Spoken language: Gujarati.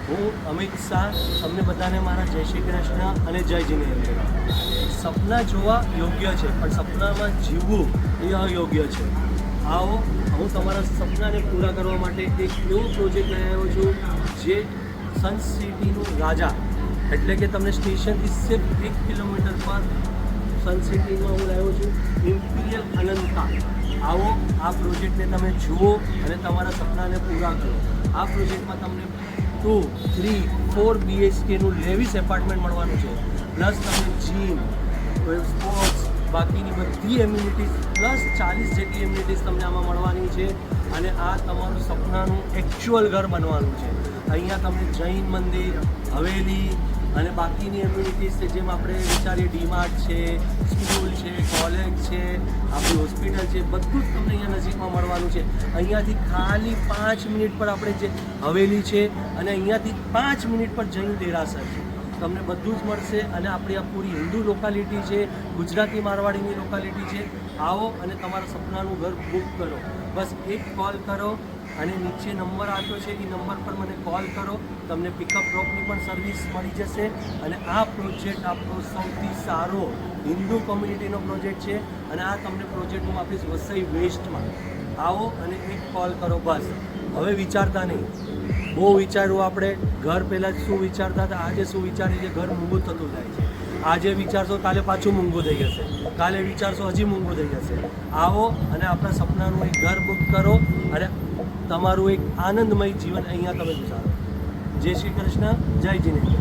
હું અમિત શાહ તમને બધાને મારા જય શ્રી કૃષ્ણ અને જય જીનેન્દ્ર. સપના જોવા યોગ્ય છે પણ સપનામાં જીવવું એ અયોગ્ય છે. આવો હું તમારા સપનાને પૂરા કરવા માટે એક એવો પ્રોજેક્ટ લઈ આવ્યો છું જે સન સિટીનું રાજા, એટલે કે તમને સ્ટેશનથી સિર્ફ 1 કિલોમીટર પર સન સિટીમાં હું લાવ્યો છું ઇમ્પિરિયલ અનંતા. આવો આ પ્રોજેક્ટને તમે જુઓ અને તમારા સપનાને પૂરા કરો. આ પ્રોજેક્ટમાં તમને 2, 3, 4 BHKનું લેવિસ એપાર્ટમેન્ટ મળવાનું છે, પ્લસ તમને જીમ, સ્પોર્ટ્સ, બાકીની બધી એમ્યુનિટીઝ પ્લસ 40 જેટલી એમ્યુનિટીઝ તમને આમાં મળવાની છે. અને આ તમારું સપનાનું એકચ્યુઅલ ઘર બનવાનું છે. અહીંયા તમને જૈન મંદિર, હવેલી અને બાકીની એમ્યુનિટીઝ છે, જેમ આપણે વિચારીએ ડીમાર્ટ છે, સ્કૂલ છે, કોલેજ છે, આપણી હોસ્પિટલ છે, બધું જ તમને અહીંયા નજીકમાં મળવાનું છે. અહીંયાથી ખાલી 5 મિનિટ પર આપણે જે હવેલી છે અને અહીંયાથી 5 મિનિટ પર જૈન દેરાસર છે. તમને બધું જ મળશે. અને આપણી આ પૂરી હિન્દુ લોકાલિટી છે, ગુજરાતી મારવાડીની લોકાલિટી છે. આવો અને તમારા સપનાનું ઘર બુક કરો. બસ એક કોલ કરો અને નીચે નંબર આપ્યો છે, એ નંબર પર મને કોલ કરો. તમને પિકઅપ ડ્રોપની પણ સર્વિસ મળી જશે. અને આ પ્રોજેક્ટ આપણો સૌથી સારો હિન્દુ કોમ્યુનિટીનો પ્રોજેક્ટ છે. અને આ તમને પ્રોજેક્ટ હું આપીશ વસઈ વેસ્ટમાં. આવો અને એક કોલ કરો. બસ હવે વિચારતા નહીં. બહુ વિચાર્યું આપણે. ઘર પહેલાં શું વિચારતા હતા, આજે શું વિચારીએ છીએ, ઘર મોંઘું થતું જાય છે. આજે વિચારશો કાલે પાછું મોંઘું થઈ જશે, કાલે વિચારશો હજી મોંઘું થઈ જશે. આવો અને આપણા સપનાનું એક ઘર બુક કરો અને તમારું એક આનંદમય જીવન અહીંયા તમે ગુજારો. જય શ્રી કૃષ્ણ, જય જીનેન્દ્ર.